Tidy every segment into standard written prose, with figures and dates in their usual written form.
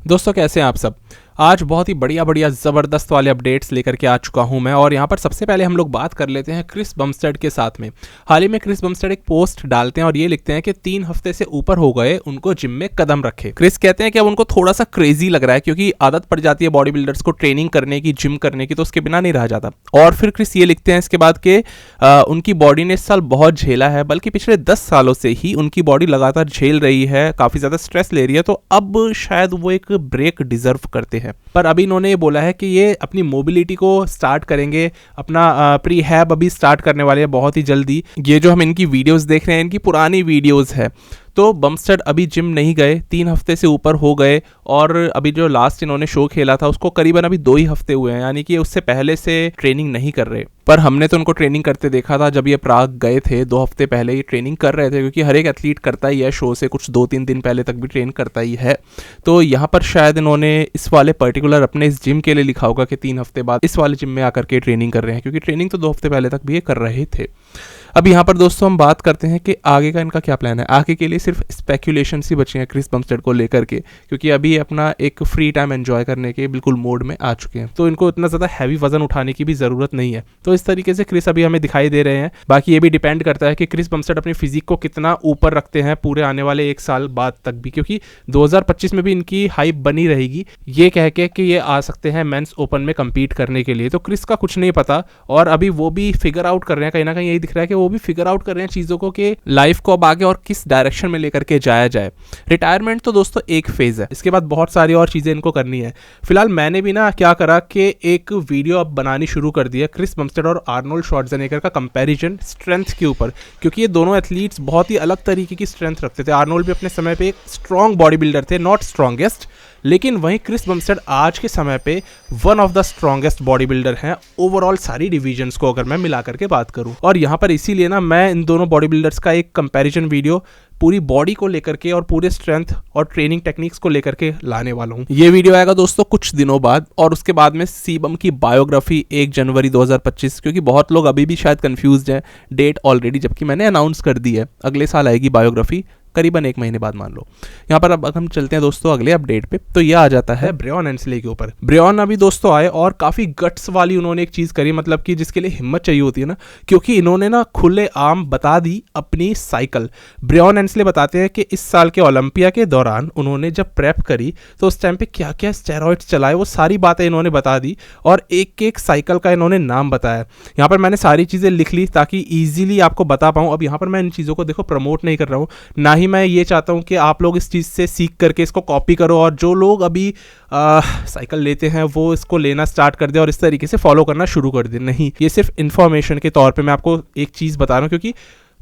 दोस्तों कैसे हैं आप सब। आज बहुत ही बढ़िया बढ़िया ज़बरदस्त वाले अपडेट्स लेकर के आ चुका हूं मैं। और यहां पर सबसे पहले हम लोग बात कर लेते हैं क्रिस बमस्टेड के साथ में। हाल ही में क्रिस बमस्टेड एक पोस्ट डालते हैं और ये लिखते हैं कि 3 हफ्ते से ऊपर हो गए उनको जिम में कदम रखे। क्रिस कहते हैं कि अब उनको थोड़ा सा क्रेजी लग रहा है क्योंकि आदत पड़ जाती है बॉडी बिल्डर्स को ट्रेनिंग करने की, जिम करने की, तो उसके बिना नहीं रहा जाता। और फिर क्रिस ये लिखते हैं इसके बाद कि उनकी बॉडी ने इस साल बहुत झेला है, बल्कि पिछले 10 सालों से ही उनकी बॉडी लगातार झेल रही है, काफ़ी ज़्यादा स्ट्रेस ले रही है, तो अब शायद वो एक ब्रेक डिजर्व करते हैं। पर अभी इन्होंने ये बोला है कि ये अपनी मोबिलिटी को स्टार्ट करेंगे, अपना प्रीहैब अभी स्टार्ट करने वाले हैं बहुत ही जल्दी। ये जो हम इनकी वीडियोस देख रहे हैं इनकी पुरानी वीडियोस है। तो बमस्टेड अभी जिम नहीं गए, 3 हफ्ते से ऊपर हो गए। और अभी जो लास्ट इन्होंने शो खेला था उसको करीबन अभी 2 ही हफ्ते हुए हैं, यानी कि उससे पहले से ट्रेनिंग नहीं कर रहे। पर हमने तो उनको ट्रेनिंग करते देखा था जब ये प्राग गए थे, 2 हफ्ते पहले ये ट्रेनिंग कर रहे थे, क्योंकि हर एक एथलीट करता ही है शो से कुछ 2-3 दिन पहले तक भी ट्रेन करता ही है। तो यहाँ पर शायद इन्होंने इस वाले पर्टिकुलर अपने इस जिम के लिए लिखा होगा कि 3 हफ्ते बाद इस वाले जिम में आकर के ट्रेनिंग कर रहे हैं, क्योंकि ट्रेनिंग तो 2 हफ्ते पहले तक भी ये कर रहे थे। अब यहाँ पर दोस्तों हम बात करते हैं कि आगे का इनका क्या प्लान है। आगे के लिए सिर्फ स्पेकुलेशन ही बचे हैं क्रिस बमस्टेड को लेकर के, क्योंकि अभी अपना एक फ्री टाइम एंजॉय करने के बिल्कुल मोड में आ चुके हैं, तो इनको इतना ज़्यादा हैवी वजन उठाने की भी ज़रूरत नहीं है। तो इस तरीके से क्रिस अभी हमें दिखाई दे रहे हैं। बाकी ये भी डिपेंड करता है कि क्रिस बमस्टेड अपनी फिजिक को कितना ऊपर रखते हैं पूरे आने वाले 1 साल बाद तक भी, क्योंकि 2025 में भी इनकी हाइप बनी रहेगी ये कह के कि ये आ सकते हैं मेंस ओपन में कम्पीट करने के लिए। तो क्रिस का कुछ नहीं पता, और अभी वो भी फिगर आउट कर रहे हैं, कहीं ना कहीं यही दिख रहा है कि वो भी फिगर आउट कर रहे हैं चीज़ों को कि लाइफ को अब आगे और किस डायरेक्शन में लेकर के जाया जाए। रिटायरमेंट तो दोस्तों एक फेज है, इसके बाद बहुत सारी और चीज़ें इनको करनी है। फिलहाल मैंने भी ना क्या करा कि एक वीडियो अब बनानी शुरू कर दी है क्रिस बमस्टेड और आर्नोल्ड श्वार्ज़नेगर का कंपैरिजन स्ट्रेंथ के ऊपर, क्योंकि ये दोनों एथलीट्स बहुत ही अलग तरीके की स्ट्रेंथ रखते थे। आर्नोल्ड भी अपने समय पे एक स्ट्रॉन्ग बॉडी बिल्डर थे, नॉट स्ट्रॉन्गेस्ट, लेकिन वहीं क्रिस बमस्टेड आज के समय पे one of the strongest body builder हैं ओवरऑल सारी डिवीजन्स को अगर मैं मिला करके बात करूं। और यहाँ पर इसीलिए ना मैं इन दोनों बॉडी बिल्डर्स का एक कंपैरिजन वीडियो पूरी बॉडी को लेकर के और पूरे स्ट्रेंथ और ट्रेनिंग टेक्निक्स को लेकर के लाने वाला हूँ। ये वीडियो आएगा दोस्तों कुछ दिनों बाद, और उसके बाद में सीबम की बायोग्राफी 1 जनवरी 2025, क्योंकि बहुत लोग अभी भी शायद कंफ्यूज्ड हैं डेट ऑलरेडी, जबकि मैंने अनाउंस कर दी है अगले साल आएगी बायोग्राफी, करीबन 1 महीने बाद मान लो। यहाँ पर अब हम चलते हैं दोस्तों अगले अपडेट पे। तो ये आ जाता है ब्रेऑन एंसले के ऊपर। ब्रेऑन अभी दोस्तों आए और काफ़ी गट्स वाली उन्होंने एक चीज़ करी, मतलब कि जिसके लिए हिम्मत चाहिए होती है ना, क्योंकि इन्होंने ना खुले आम बता दी अपनी साइकिल। ब्रेऑन एंसले बताते हैं कि इस साल के ओलंपिया के दौरान उन्होंने जब प्रेप करी तो उस टाइम पे क्या क्या स्टेरॉइड्स चलाए वो सारी बातें इन्होंने बता दी, और एक एक साइकिल का इन्होंने नाम बताया। यहाँ पर मैंने सारी चीज़ें लिख ली ताकि ईजिली आपको बता पाऊँ। अब यहाँ पर मैं इन चीज़ों को देखो प्रमोट नहीं कर रहा हूँ, ना ही मैं ये चाहता हूं कि आप लोग इस चीज़ से सीख करके इसको कॉपी करो, और जो लोग अभी साइकिल लेते हैं वो इसको लेना स्टार्ट कर दे और इस तरीके से फॉलो करना शुरू कर दे। नहीं, ये सिर्फ इन्फॉर्मेशन के तौर पे मैं आपको एक चीज़ बता रहा हूँ, क्योंकि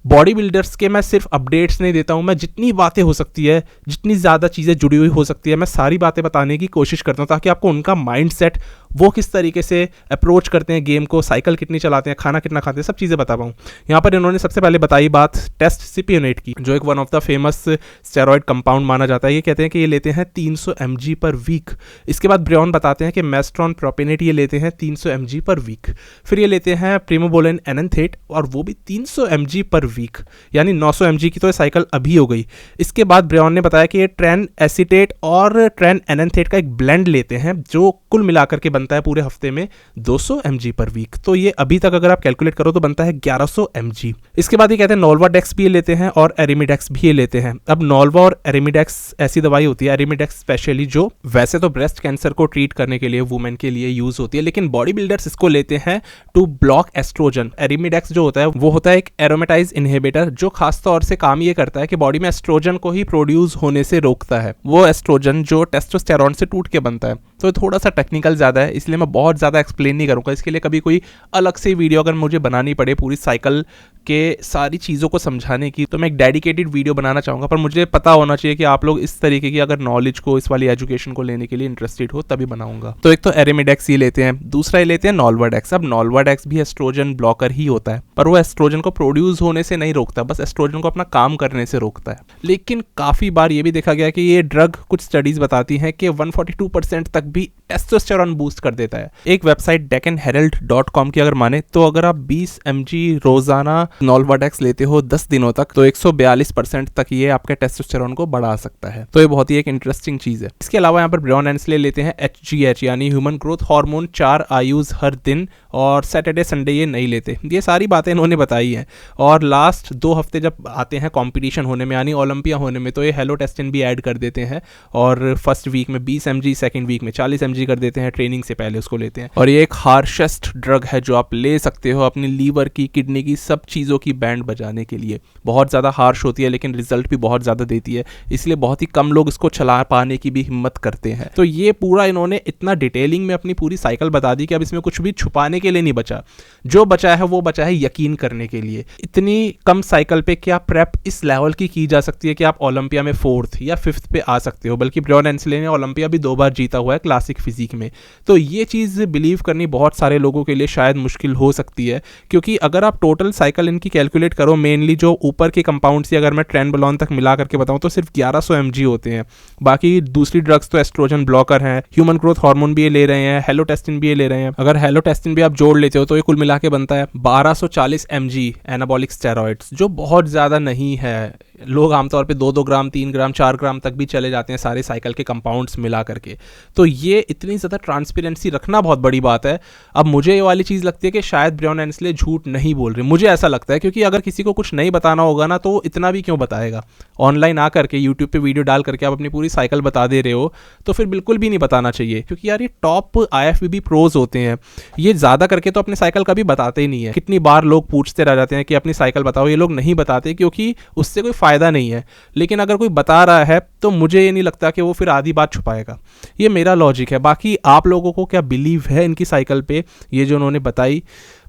बॉडी बिल्डर्स के मैं सिर्फ अपडेट्स नहीं देता हूँ, मैं जितनी बातें हो सकती है, जितनी ज़्यादा चीज़ें जुड़ी हुई हो सकती है, मैं सारी बातें बताने की कोशिश करता हूँ, ताकि आपको उनका माइंडसेट, वो किस तरीके से अप्रोच करते हैं गेम को, साइकिल कितनी चलाते हैं, खाना कितना खाते हैं, सब चीज़ें बता पाऊँ। यहाँ पर इन्होंने सबसे पहले बताई बात टेस्ट सिपियोनेट की, जो एक one of the famous steroid compound माना जाता है। ये कहते हैं कि ये लेते हैं 300 mg पर वीक। इसके बाद ब्रेऑन बताते हैं कि मेस्ट्रॉन प्रोपेनेट ये लेते हैं 300 mg पर वीक। फिर ये लेते हैं प्रिमोबोलिन एनेंथेट, और वो भी 300 mg पर वीक, यानी 900 mg की तो साइकिल अभी हो गई। इसके बाद ब्रेऑन ने बताया कि ये ट्रेन एसीटेट और ट्रेन एनेंथेट का एक ब्लेंड लेते हैं, जो कुल मिलाकर के बनता है पूरे हफ्ते में 200 mg पर वीक। तो ये अभी तक अगर आप कैलकुलेट करो तो बनता है 1100 mg। इसके बाद ये कहते हैं नोल्वाडेक्स भी ये लेते हैं और एरिमिडेक्स भी ये लेते हैं। अब नोल्वा और एरिमिडेक्स ऐसी दवाई होती है, एरिमिडेक्स स्पेशली, जो वैसे तो ब्रेस्ट कैंसर को ट्रीट करने के लिए वुमेन के लिए यूज होती है, लेकिन बॉडी बिल्डर्स इसको लेते हैं टू ब्लॉक एस्ट्रोजन। एरिमिडेक्स जो होता है वो होता है एक एरोमेटाइज इनहिबिटर, जो खास तौर से काम ये करता है कि बॉडी में एस्ट्रोजन को ही प्रोड्यूस होने से रोकता है, वो एस्ट्रोजन जो टेस्टोस्टेरॉन से टूट के बनता है। तो थोड़ा सा टेक्निकल ज़्यादा है, इसलिए मैं बहुत ज़्यादा एक्सप्लेन नहीं करूँगा। इसके लिए कभी कोई अलग से वीडियो अगर मुझे बनानी पड़े पूरी साइकिल के सारी चीज़ों को समझाने की, तो मैं एक डेडिकेटेड वीडियो बनाना चाहूँगा। पर मुझे पता होना चाहिए कि आप लोग इस तरीके की अगर नॉलेज को, इस वाली एजुकेशन को लेने के लिए इंटरेस्टेड हो, तभी बनाऊंगा। तो एक तो एरिमिडेक्स ये लेते हैं, दूसरा ये लेते हैं नोल्वाडेक्स। अब नोल्वाडेक्स भी एस्ट्रोजन ब्लॉकर ही होता है, पर वो एस्ट्रोजन को प्रोड्यूस होने से नहीं रोकता, बस एस्ट्रोजन को अपना काम करने से रोकता है। लेकिन काफ़ी बार ये भी देखा गया कि ये ड्रग, कुछ स्टडीज़ बताती हैं कि 142% तक भी टेस्टोस्टेरॉन बूस्ट कर देता है। एक वेबसाइट deccanherald.com की अगर माने तो अगर आप 20 mg रोजाना नॉल्वाडेक्स लेते हो 10 दिनों तक तो 142% तक ये आपके टेस्टोस्टेरोन को बढ़ा सकता है। तो ये बहुत ही एक इंटरेस्टिंग चीज है। इसके अलावा यहाँ पर ब्रायन एंसले लेते हैं HGH यानी ह्यूमन ग्रोथ हार्मोन 4 IUs हर दिन, और सैटरडे संडे ये नहीं लेते। ये सारी बातें इन्होंने बताई हैं। और लास्ट 2 हफ्ते जब आते हैं कंपटीशन होने में यानी ओलंपिया होने में, तो ये हेलोटेस्टिन भी ऐड कर देते हैं और फर्स्ट वीक में 20 mg, सेकेंड वीक में 40 mg कर देते हैं, ट्रेनिंग से पहले उसको लेते हैं। और ये एक हार्शेस्ट ड्रग है जो आप ले सकते हो अपनी लीवर की, किडनी की, सब चीज़ों की बैंड बजाने के लिए। बहुत ज़्यादा हार्श होती है लेकिन रिजल्ट भी बहुत ज़्यादा देती है, इसलिए बहुत ही कम लोग इसको चला पाने की भी हिम्मत करते हैं। तो ये पूरा इन्होंने इतना डिटेलिंग में अपनी पूरी साइकिल बता दी कि अब इसमें कुछ भी छुपाने के लिए नहीं बचा। जो बचा है वो बचा है यकीन करने के लिए। इतनी कम साइकिल पे क्या प्रेप इस लेवल की जा सकती है कि आप ओलंपिया में 4th या 5th पे आ सकते हो। बल्कि ब्रायन एंसले ने ओलंपिया भी 2 बार जीता हुआ है क्लासिक फिजिक में। तो ये चीज़ बिलीव करनी बहुत सारे लोगों के लिए शायद मुश्किल हो सकती है, क्योंकि अगर आप टोटल साइकिल इनकी कैलकुलेट करो, मेनली जो ऊपर के कंपाउंड्स अगर मैं ट्रेनबोलोन तक मिला करके बताऊं तो सिर्फ 1100 mg होते हैं। बाकी दूसरी ड्रग्स तो एस्ट्रोजन ब्लॉकर हैं, ह्यूमन ग्रोथ हार्मोन भी ये ले रहे हैं, हेलोटेस्टिन भी ये ले रहे हैं। अगर हेलोटेस्टिन भी आप जोड़ लेते हो तो ये कुल मिला के बनता है 1240 mg एनाबॉलिक स्टेरॉइड्स, जो बहुत ज़्यादा नहीं है। लोग आमतौर पे 2-2 ग्राम, 3 ग्राम, 4 ग्राम तक भी चले जाते हैं सारे साइकिल के कंपाउंड्स मिला करके। तो ये इतनी ज़्यादा ट्रांसपेरेंसी रखना बहुत बड़ी बात है। अब मुझे ये वाली चीज़ लगती है कि शायद ब्रायन एंसले झूठ नहीं बोल रहे, मुझे ऐसा लगता है, क्योंकि अगर किसी को कुछ नहीं बताना होगा ना तो इतना भी क्यों बताएगा। ऑनलाइन आ करके यूट्यूब पे वीडियो डाल करके आप अपनी पूरी साइकिल बता दे रहे हो तो फिर बिल्कुल भी नहीं बताना चाहिए, क्योंकि यार ये टॉप IFBB प्रोज होते हैं, ये ज़्यादा करके तो अपनी साइकिल कभी बताते ही नहीं है। कितनी बार लोग पूछते रह जाते हैं कि अपनी साइकिल बताओ, ये लोग नहीं बताते क्योंकि उससे कोई फ़ायदा नहीं है। लेकिन अगर कोई बता रहा है तो मुझे ये नहीं लगता कि वो फिर आधी बात छुपाएगा। ये मेरा लॉजिक है। बाकी आप लोगों को क्या बिलीव है इनकी साइकिल पे, ये जो उन्होंने बताई,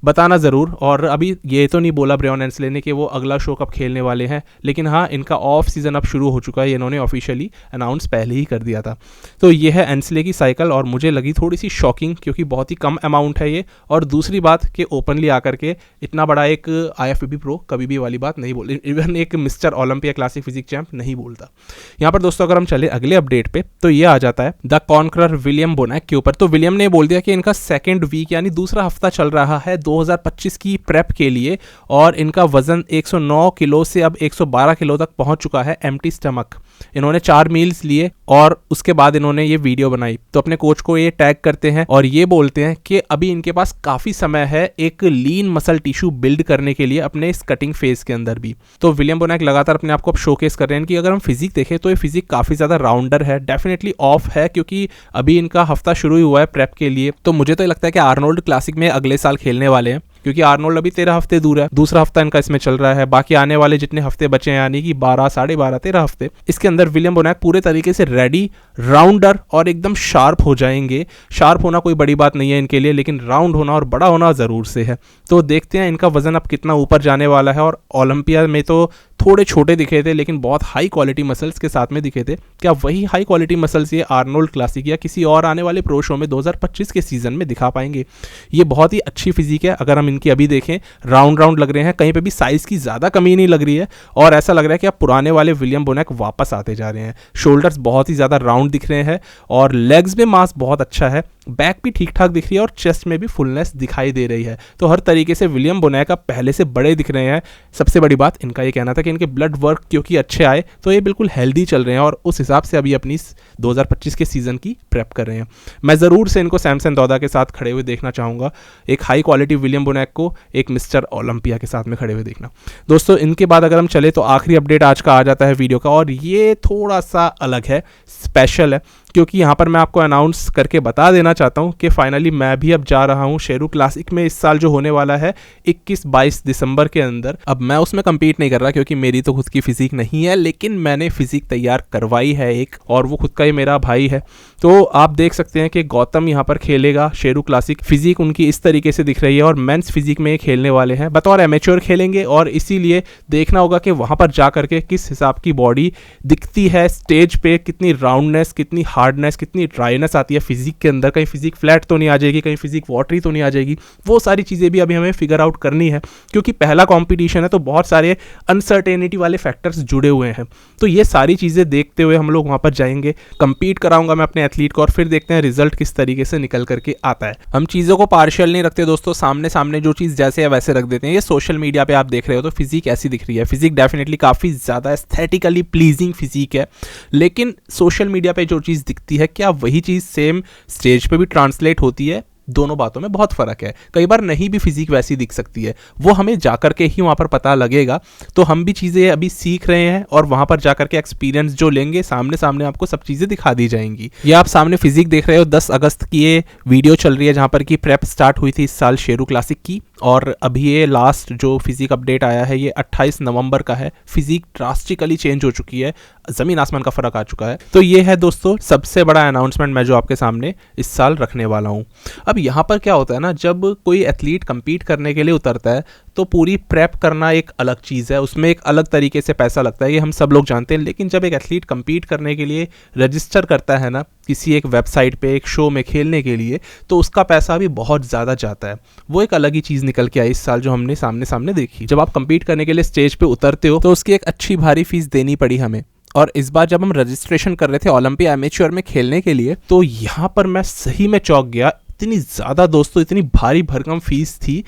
बताना ज़रूर। और अभी ये तो नहीं बोला ब्रायन एंसले ने कि वो अगला शो कब खेलने वाले हैं, लेकिन हाँ इनका ऑफ सीज़न अब शुरू हो चुका है, इन्होंने ऑफिशियली अनाउंस पहले ही कर दिया था। तो ये है एंसले की साइकिल और मुझे लगी थोड़ी सी शॉकिंग, क्योंकि बहुत ही कम अमाउंट है ये। और दूसरी बात कि ओपनली आकर के इतना बड़ा एक IFBB प्रो कभी भी वाली बात नहीं बोल, इवन एक Mister Olympia classic physique champ नहीं बोलता। यहाँ पर दोस्तों अगर हम चले अगले अपडेट पे तो ये आ जाता है द कॉन्करर विलियम बोनैक के ऊपर। तो विलियम ने बोल दिया कि इनका सेकेंड वीक यानी दूसरा हफ्ता चल रहा है 2025 की प्रेप के लिए, और इनका वजन 109 किलो से अब 112 किलो तक पहुंच चुका है एम्प्टी स्टमक। इन्होंने 4 मील्स लिए और उसके बाद इन्होंने ये वीडियो बनाई। तो अपने कोच को ये टैग करते हैं और ये बोलते हैं कि अभी इनके पास काफ़ी समय है एक लीन मसल टिश्यू बिल्ड करने के लिए अपने इस कटिंग फेज के अंदर भी। तो विलियम बोनैक लगातार अपने आप को अब शोकेस कर रहे हैं कि अगर हम फिजिक देखें तो ये फिजिक काफ़ी ज़्यादा राउंडर है, डेफिनेटली ऑफ है क्योंकि अभी इनका हफ्ता शुरू ही हुआ है प्रेप के लिए। तो मुझे तो लगता है कि आर्नोल्ड क्लासिक में अगले साल खेलने वाले हैं, क्योंकि आर्नोल्ड अभी 13 हफ्ते दूर है, दूसरा हफ्ता इनका इसमें चल रहा है। बाकी आने वाले जितने हफ्ते बचे हैं यानी कि 12, 12.5, 13 हफ्ते, इसके अंदर विलियम बोनैक पूरे तरीके से रेडी, राउंडर और एकदम शार्प हो जाएंगे। शार्प होना कोई बड़ी बात नहीं है इनके लिए, लेकिन राउंड होना और बड़ा होना ज़रूर से है। तो देखते हैं इनका वजन अब कितना ऊपर जाने वाला है। और ओलंपिया में तो थोड़े छोटे दिखे थे लेकिन बहुत हाई क्वालिटी मसल्स के साथ में दिखे थे। क्या वही हाई क्वालिटी मसल्स ये आर्नोल्ड क्लासिक या किसी और आने वाले प्रो शो में 2025 के सीजन में दिखा पाएंगे? ये बहुत ही अच्छी फिजिक है। अगर हम इनकी अभी देखें, राउंड लग रहे हैं, कहीं पे भी साइज़ की ज़्यादा कमी नहीं लग रही है और ऐसा लग रहा है कि अब पुराने वाले विलियम बोनैक वापस आते जा रहे हैं। शोल्डर्स बहुत ही ज़्यादा राउंड दिख रहे हैं और लेग्स में मास बहुत अच्छा है, बैक भी ठीक ठाक दिख रही है और चेस्ट में भी फुलनेस दिखाई दे रही है। तो हर तरीके से विलियम बोनैक अब पहले से बड़े दिख रहे हैं। सबसे बड़ी बात इनका ये कहना था कि इनके ब्लड वर्क क्योंकि अच्छे आए तो ये बिल्कुल हेल्दी चल रहे हैं और उस हिसाब से अभी अपनी 2025 के सीज़न की प्रेप कर रहे हैं। मैं ज़रूर से इनको सैमसन दौदा के साथ खड़े हुए देखना चाहूँगा, एक हाई क्वालिटी विलियम बोनैक को एक मिस्टर ओलंपिया के साथ में खड़े हुए देखना। दोस्तों इनके बाद अगर हम चले तो आखिरी अपडेट आज का आ जाता है वीडियो का, और ये थोड़ा सा अलग है, स्पेशल है, क्योंकि यहाँ पर मैं आपको अनाउंस करके बता देना चाहता हूँ कि फाइनली मैं भी अब जा रहा हूँ शेरू क्लासिक में इस साल जो होने वाला है 21-22 दिसंबर के अंदर। अब मैं उसमें compete नहीं कर रहा क्योंकि मेरी तो खुद की फिजिक नहीं है, लेकिन मैंने फिजिक तैयार करवाई है एक, और वो खुद का ही मेरा भाई है। तो आप देख सकते हैं कि गौतम यहाँ पर खेलेगा शेरू क्लासिक। फिजिक उनकी इस तरीके से दिख रही है और मेंस फिजिक में खेलने वाले हैं, बतौर एमेच्योर खेलेंगे, और इसीलिए देखना होगा कि वहाँ पर जा करके किस हिसाब की बॉडी दिखती है स्टेज पे, कितनी राउंडनेस, कितनी हार्डनेस, कितनी ड्राइनेस आती है फिजिक के अंदर, कहीं फिजिक फ्लैट तो नहीं आ जाएगी, कहीं फिजिक वाटरी तो नहीं आ जाएगी, वो सारी चीज़ें भी अभी हमें फिगर आउट करनी है, क्योंकि पहला कॉम्पिटिशन है तो बहुत सारे अनसर्टेनिटी वाले फैक्टर्स जुड़े हुए हैं। तो ये सारी चीज़ें देखते हुए हम लोग वहाँ पर जाएंगे, कंपीट कराऊंगा मैं अपने एथलीट को और फिर देखते हैं रिजल्ट किस तरीके से निकल करके आता है। हम चीज़ों को पार्शियल नहीं रखते दोस्तों, सामने सामने जो चीज़ जैसे है वैसे रख देते हैं। ये सोशल मीडिया पे आप देख रहे हो तो फिजिक ऐसी दिख रही है, फिजिक डेफिनेटली काफ़ी ज़्यादा एस्थेटिकली प्लीजिंग फिजिक है, लेकिन सोशल मीडिया पे जो चीज़ दिखती है क्या वही चीज़ सेम स्टेज पे भी ट्रांसलेट होती है? दोनों बातों में बहुत फ़र्क है। कई बार नहीं भी फिजिक वैसी दिख सकती है, वो हमें जाकर के ही वहाँ पर पता लगेगा। तो हम भी चीज़ें अभी सीख रहे हैं और वहाँ पर जाकर के एक्सपीरियंस जो लेंगे, सामने सामने आपको सब चीज़ें दिखा दी जाएंगी। ये आप सामने फिजिक देख रहे हो, 10 अगस्त की ये वीडियो चल रही है जहाँ पर कि प्रेप स्टार्ट हुई थी इस साल शेरू क्लासिक की, और अभी ये लास्ट जो फिजिक अपडेट आया है ये 28 नवंबर का है। फिजिक ड्रास्टिकली चेंज हो चुकी है, ज़मीन आसमान का फ़र्क आ चुका है। तो ये है दोस्तों सबसे बड़ा अनाउंसमेंट मैं जो आपके सामने इस साल रखने वाला हूँ। अब यहाँ पर क्या होता है ना, जब कोई एथलीट compete करने के लिए उतरता है तो पूरी प्रेप करना एक अलग चीज़ है, उसमें एक अलग तरीके से पैसा लगता है, ये हम सब लोग जानते हैं। लेकिन जब एक एथलीट compete करने के लिए रजिस्टर करता है ना किसी एक वेबसाइट पे, एक शो में खेलने के लिए, तो उसका पैसा भी बहुत ज़्यादा जाता है। वो एक अलग ही चीज़ निकल के आई इस साल जो हमने सामने सामने देखी। जब आप compete करने के लिए स्टेज पे उतरते हो तो उसकी एक अच्छी भारी फीस देनी पड़ी हमें। और इस बार जब हम रजिस्ट्रेशन कर रहे थे ओलंपिया एमेच्योर में खेलने के लिए, तो यहाँ पर मैं सही में चौंक गया। इतनी ज़्यादा दोस्तों, इतनी भारी भरकम फीस थी।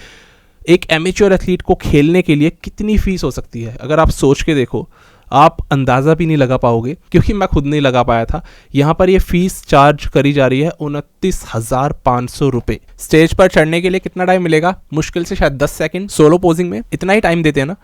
एक एमेच्योर एथलीट को खेलने के लिए कितनी फीस हो सकती है, अगर आप सोच के देखो आप अंदाज़ा भी नहीं लगा पाओगे, क्योंकि मैं खुद नहीं लगा पाया था। यहाँ पर ये फीस चार्ज करी जा रही है 29,500 रुपये। स्टेज पर चढ़ने के लिए कितना टाइम मिलेगा? मुश्किल से शायद 10 सेकंड, सोलो पोजिंग में इतना ही टाइम देते हैं ना,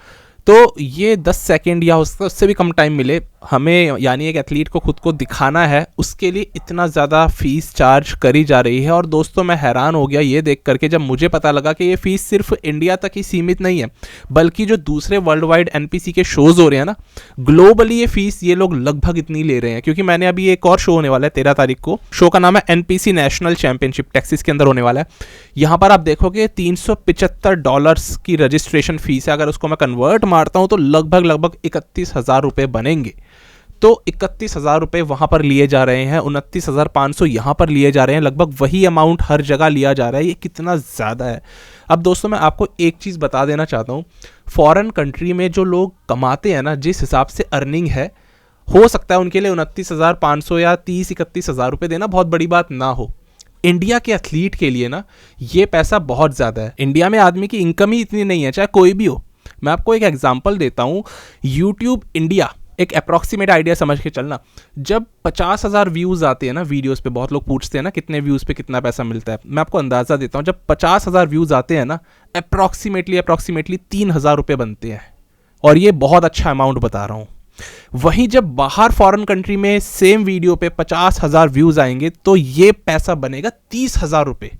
तो ये 10 सेकंड या उससे भी कम टाइम मिले हमें, यानी एक एथलीट को खुद को दिखाना है, उसके लिए इतना ज़्यादा फीस चार्ज करी जा रही है। और दोस्तों मैं हैरान हो गया ये देख करके, जब मुझे पता लगा कि ये फ़ीस सिर्फ इंडिया तक ही सीमित नहीं है, बल्कि जो दूसरे वर्ल्ड वाइड एनपीसी के शोज़ हो रहे हैं ना, ग्लोबली ये फ़ीस ये लोग लगभग इतनी ले रहे हैं। क्योंकि मैंने अभी एक और शो होने वाला है 13 तारीख को, शो का नाम है एनपीसी नेशनल चैंपियनशिप, टेक्सास के अंदर होने वाला है। यहाँ पर आप देखोगे $375 की रजिस्ट्रेशन फ़ीस है। अगर उसको मैं कन्वर्ट मारता हूँ तो लगभग 31,000 रुपये बनेंगे। तो 31,000 रुपये वहाँ पर लिए जा रहे हैं, 29,500 यहाँ पर लिए जा रहे हैं, लगभग वही अमाउंट हर जगह लिया जा रहा है। ये कितना ज़्यादा है। अब दोस्तों मैं आपको एक चीज़ बता देना चाहता हूँ, फॉरेन कंट्री में जो लोग कमाते हैं ना, जिस हिसाब से अर्निंग है, हो सकता है उनके लिए 29,500 या 30-31,000 रुपये देना बहुत बड़ी बात ना हो। इंडिया के एथलीट के लिए ना ये पैसा बहुत ज़्यादा है। इंडिया में आदमी की इनकम ही इतनी नहीं है, चाहे कोई भी हो। मैं आपको एक एग्जांपल देता हूँ, यूट्यूब इंडिया, एक अप्रॉक्सीमेट आइडिया समझ के चलना, जब 50,000 व्यूज़ आते हैं ना वीडियोस पे, बहुत लोग पूछते हैं ना कितने व्यूज़ पे कितना पैसा मिलता है, मैं आपको अंदाज़ा देता हूँ, जब 50,000 व्यूज़ आते हैं ना, अप्रॉक्सीमेटली 3,000 रुपये बनते हैं। और ये बहुत अच्छा अमाउंट बता रहा हूँ। वहीं जब बाहर फॉरेन कंट्री में सेम वीडियो पे 50,000 व्यूज़ आएंगे तो ये पैसा बनेगा 30,000 रुपये।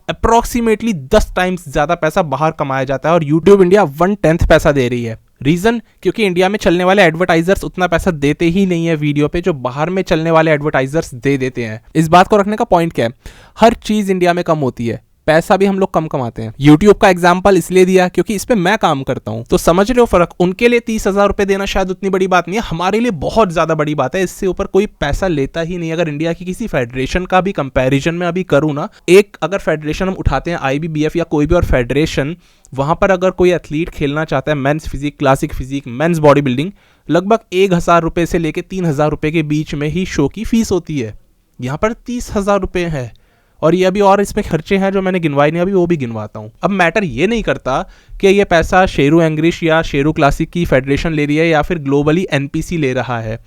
अप्रॉक्सीमेटली 10 टाइम्स ज़्यादा पैसा बाहर कमाया जाता है, और यूट्यूब इंडिया 1/10 पैसा दे रही है। रीज़न, क्योंकि इंडिया में चलने वाले एडवर्टाइजर्स उतना पैसा देते ही नहीं है वीडियो पे, जो बाहर में चलने वाले एडवर्टाइजर्स दे देते हैं। इस बात को रखने का पॉइंट क्या है, हर चीज़ इंडिया में कम होती है, पैसा भी हम लोग कम कमाते हैं। यूट्यूब का एग्जाम्पल इसलिए दिया क्योंकि इस पे मैं काम करता हूं, तो समझ रहे हो फर्क। उनके लिए 30,000 रुपये देना शायद उतनी बड़ी बात नहीं है, हमारे लिए बहुत ज़्यादा बड़ी बात है। इससे ऊपर कोई पैसा लेता ही नहीं। अगर इंडिया की किसी फेडरेशन का भी कंपैरिजन में अभी करूँ ना, एक अगर फेडरेशन हम उठाते हैं IBBF या कोई भी और फेडरेशन, वहाँ पर अगर कोई एथलीट खेलना चाहता है men's physique, classic physique, men's bodybuilding, लगभग 1,000 रुपये से लेकर 3,000 रुपये के बीच में ही शो की फीस होती है। यहाँ पर 30,000 रुपये है, और ये अभी और इसमें खर्चे हैं जो मैंने गिनवाए नहीं, अभी वो भी गिनवाता हूँ। अब मैटर ये नहीं करता कि ये पैसा शेरू एंग्रिश या शेरू क्लासिक की फेडरेशन ले रही है या फिर ग्लोबली एनपीसी ले रहा है।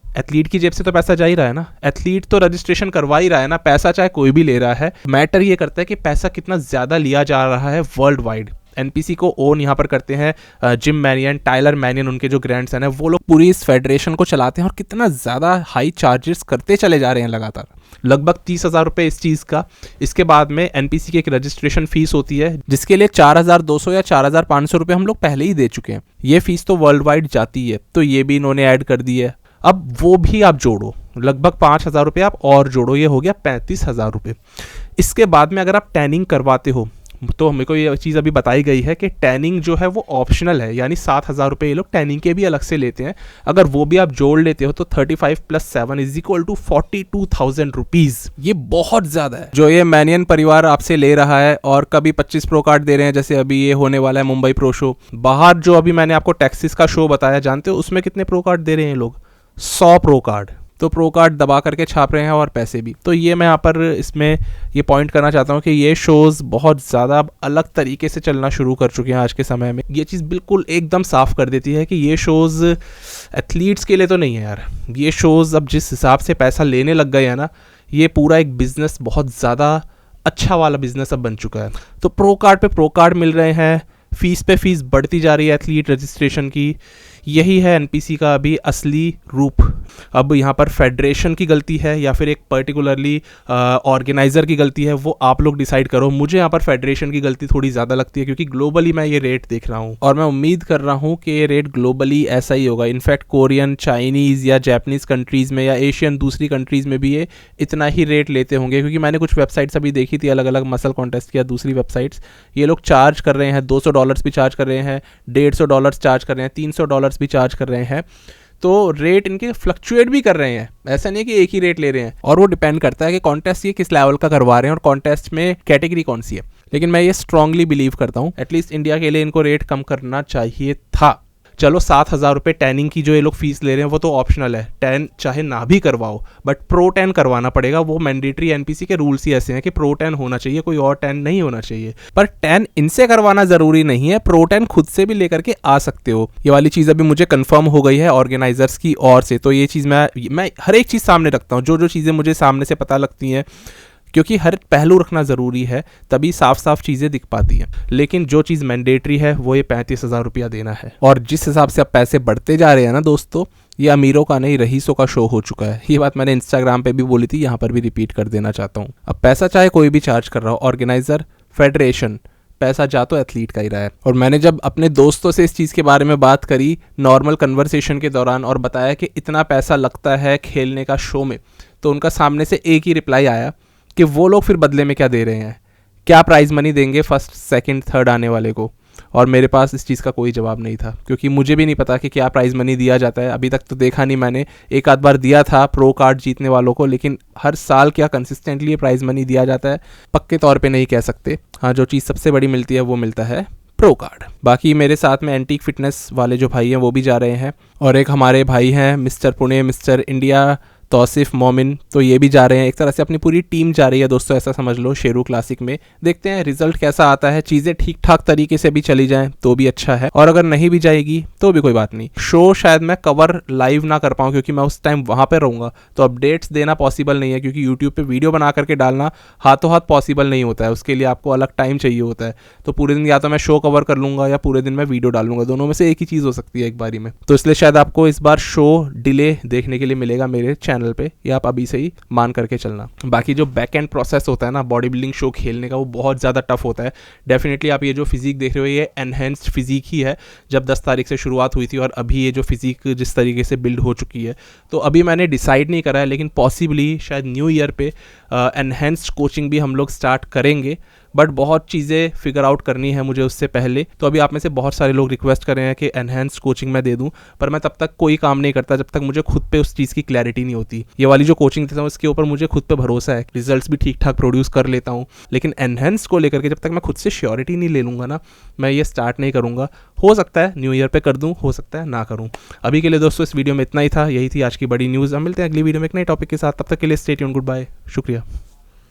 एथलीट की जेब से तो पैसा जा ही रहा है ना, एथलीट तो रजिस्ट्रेशन करवा ही रहा है ना, पैसा चाहे कोई भी ले रहा है। मैटर ये करता है कि पैसा कितना ज़्यादा लिया जा रहा है वर्ल्ड वाइड। एनपीसी को ओन यहाँ पर करते हैं जिम मैनियन, टाइलर मैनियन, उनके जो ग्रैंडसन है, वो लोग पूरी इस फेडरेशन को चलाते हैं, और कितना ज़्यादा हाई चार्जेस करते चले जा रहे हैं लगातार, लगभग 30,000 रुपये इस चीज़ का। इसके बाद में एनपीसी की एक रजिस्ट्रेशन फीस होती है, जिसके लिए 4,200 या 4,500 रुपये हम लोग पहले ही दे चुके हैं। ये फीस तो वर्ल्ड वाइड जाती है, तो ये भी इन्होंने ऐड कर दी है। अब वो भी आप जोड़ो, लगभग 5,000 रुपये आप और जोड़ो, ये हो गया 35,000 रुपये। इसके बाद में अगर आप टैनिंग करवाते हो, तो मेरे को ये चीज़ अभी बताई गई है कि टैनिंग जो है वो ऑप्शनल है, यानी 7,000 रुपये ये लोग टैनिंग के भी अलग से लेते हैं। अगर वो भी आप जोड़ लेते हो तो 35 + 7 = 42,000 रुपीज़। ये बहुत ज़्यादा है जो ये मैनियन परिवार आपसे ले रहा है। और कभी 25 प्रो कार्ड दे रहे हैं, जैसे अभी ये होने वाला है मुंबई प्रो शो। बाहर जो अभी मैंने आपको टेक्सिस का शो बताया, जानते हो उसमें कितने प्रो कार्ड दे रहे हैं लोग? 100 प्रो कार्ड। तो प्रो कार्ड दबा करके छाप रहे हैं और पैसे भी। तो ये मैं यहाँ पर इसमें ये पॉइंट करना चाहता हूँ कि ये शोज़ बहुत ज़्यादा अलग तरीके से चलना शुरू कर चुके हैं आज के समय में। ये चीज़ बिल्कुल एकदम साफ कर देती है कि ये शोज़ एथलीट्स के लिए तो नहीं है यार। ये शोज़ अब जिस हिसाब से पैसा लेने लग गए हैं ना, ये पूरा एक बिज़नेस, बहुत ज़्यादा अच्छा वाला बिज़नेस अब बन चुका है। तो प्रो कार्ड पे प्रो कार्ड मिल रहे हैं, फीस पे फीस बढ़ती जा रही है एथलीट रजिस्ट्रेशन की। यही है एनपीसी का अभी असली रूप। अब यहाँ पर फेडरेशन की गलती है या फिर एक पर्टिकुलरली ऑर्गेनाइज़र की गलती है, वो आप लोग डिसाइड करो। मुझे यहाँ पर फेडरेशन की गलती थोड़ी ज़्यादा लगती है, क्योंकि ग्लोबली मैं ये रेट देख रहा हूँ और मैं उम्मीद कर रहा हूँ कि ये रेट ग्लोबली ऐसा ही होगा। इनफैक्ट कोरियन, चाइनीज़ या जैपनीज़ कंट्रीज़ में या एशियन दूसरी कंट्रीज़ में भी ये इतना ही रेट लेते होंगे, क्योंकि मैंने कुछ वेबसाइट्स अभी देखी थी अलग अलग मसल कॉन्टेस्ट की या दूसरी वेबसाइट्स। ये लोग चार्ज कर रहे हैं, $200 भी चार्ज कर रहे हैं, $150 चार्ज कर रहे हैं, $300 भी चार्ज कर रहे हैं। तो रेट इनके फ्लक्चुएट भी कर रहे हैं, ऐसा नहीं है कि एक ही रेट ले रहे हैं। और वो डिपेंड करता है कि कॉन्टेस्ट ये किस लेवल का करवा रहे हैं और कॉन्टेस्ट में कैटेगरी कौन सी है। लेकिन मैं ये स्ट्रांगली बिलीव करता हूँ एटलीस्ट इंडिया के लिए इनको रेट कम करना चाहिए था। चलो 7,000 रुपये टैनिंग की जो ये लोग फीस ले रहे हैं वो तो ऑप्शनल है, टैन चाहे ना भी करवाओ, बट प्रो टैन करवाना पड़ेगा। वो मैंडेटरी एनपीसी के रूल्स ही ऐसे हैं कि प्रो टैन होना चाहिए, कोई और टैन नहीं होना चाहिए। पर टैन इनसे करवाना ज़रूरी नहीं है, प्रो टैन खुद से भी लेकर के आ सकते हो। ये वाली चीज़ अभी मुझे कंफर्म हो गई है ऑर्गेनाइजर्स की ओर से। तो ये चीज़ मैं हर एक चीज़ सामने रखता हूँ, जो चीज़ें मुझे सामने से पता लगती हैं, क्योंकि हर पहलू रखना ज़रूरी है, तभी साफ साफ चीज़ें दिख पाती हैं। लेकिन जो चीज़ मैंडेटरी है वो ये 35,000 रुपया देना है। और जिस हिसाब से अब पैसे बढ़ते जा रहे हैं ना दोस्तों, ये अमीरों का नहीं रईसों का शो हो चुका है। ये बात मैंने इंस्टाग्राम पे भी बोली थी, यहाँ पर भी रिपीट कर देना चाहता हूँ। अब पैसा चाहे कोई भी चार्ज कर रहा हो, ऑर्गेनाइज़र, फेडरेशन, पैसा जा तो एथलीट का ही रहा है। और मैंने जब अपने दोस्तों से इस चीज़ के बारे में बात करी नॉर्मल कन्वर्सेशन के दौरान और बताया कि इतना पैसा लगता है खेलने का शो में, तो उनका सामने से एक ही रिप्लाई आया कि वो लोग फिर बदले में क्या दे रहे हैं, क्या प्राइज़ मनी देंगे फर्स्ट, सेकंड, थर्ड आने वाले को। और मेरे पास इस चीज़ का कोई जवाब नहीं था, क्योंकि मुझे भी नहीं पता कि क्या प्राइज़ मनी दिया जाता है। अभी तक तो देखा नहीं मैंने, एक आध बार दिया था प्रो कार्ड जीतने वालों को, लेकिन हर साल क्या कंसिस्टेंटली ये प्राइज़ मनी दिया जाता है पक्के तौर पे नहीं कह सकते। हाँ, जो चीज़ सबसे बड़ी मिलती है वो मिलता है प्रो कार्ड। बाकी मेरे साथ में एंटीक फिटनेस वाले जो भाई हैं वो भी जा रहे हैं, और एक हमारे भाई हैं Mister Pune, Mister India, Tauseef Momin, तो ये भी जा रहे हैं। एक तरह से अपनी पूरी टीम जा रही है दोस्तों, ऐसा समझ लो शेरू क्लासिक में। देखते हैं रिजल्ट कैसा आता है, चीज़ें ठीक ठाक तरीके से भी चली जाएं तो भी अच्छा है, और अगर नहीं भी जाएगी तो भी कोई बात नहीं। शो शायद मैं कवर लाइव ना कर पाऊँ, क्योंकि मैं उस टाइम वहाँ पर रहूँगा, तो अपडेट्स देना पॉसिबल नहीं है, क्योंकि यूट्यूब पर वीडियो बना करके डालना हाथों हाथ पॉसिबल नहीं होता है। उसके लिए आपको अलग टाइम चाहिए होता है। तो पूरे दिन या तो मैं शो कवर कर लूँगा या पूरे दिन मैं वीडियो डाल लूँगा, दोनों में से एक ही चीज़ हो सकती है एक बारी में। तो इसलिए शायद आपको इस बार शो डिले देखने के लिए मिलेगा मेरे चैनल पर, या आप अभी से ही मान करके चलना। बाकी जो बैक एंड प्रोसेस होता है ना बॉडी बिल्डिंग शो खेलने का, वो बहुत ज़्यादा टफ होता है। डेफिनेटली आप ये जो फिजिक देख रहे हो ये एनहेंस्ड फिजिक ही है, जब 10 तारीख से शुरुआत हुई थी, और अभी ये जो फिजिक जिस तरीके से बिल्ड हो चुकी है, तो अभी मैंने डिसाइड नहीं करा है, लेकिन पॉसिबली शायद न्यू ईयर पे एनहेंस्ड कोचिंग भी हम लोग स्टार्ट करेंगे। बट बहुत चीज़ें फिगर आउट करनी है मुझे उससे पहले। तो अभी आप में से बहुत सारे लोग रिक्वेस्ट कर रहे हैं कि एनहेंस्ड कोचिंग मैं दे दूं, पर मैं तब तक कोई काम नहीं करता जब तक मुझे खुद पे उस चीज़ की क्लैरिटी नहीं होती। ये वाली जो कोचिंग देता हूँ इसके ऊपर मुझे खुद पे भरोसा है, रिजल्ट्स भी ठीक ठाक प्रोड्यूस कर लेता हूँ, लेकिन एनहेंस्ड को लेकर के जब तक मैं खुद से श्योरिटी नहीं ले लूँगा ना, मैं ये स्टार्ट नहीं करूँगा। हो सकता है न्यू ईयर पे कर दूँ, हो सकता है ना करूँ। अभी के लिए दोस्तों इस वीडियो में इतना ही था, यही थी आज की बड़ी न्यूज़। हम मिलते हैं अगली वीडियो में एक नए टॉपिक के साथ, तब तक के लिए स्टे ट्यून्ड, गुड बाय, शुक्रिया।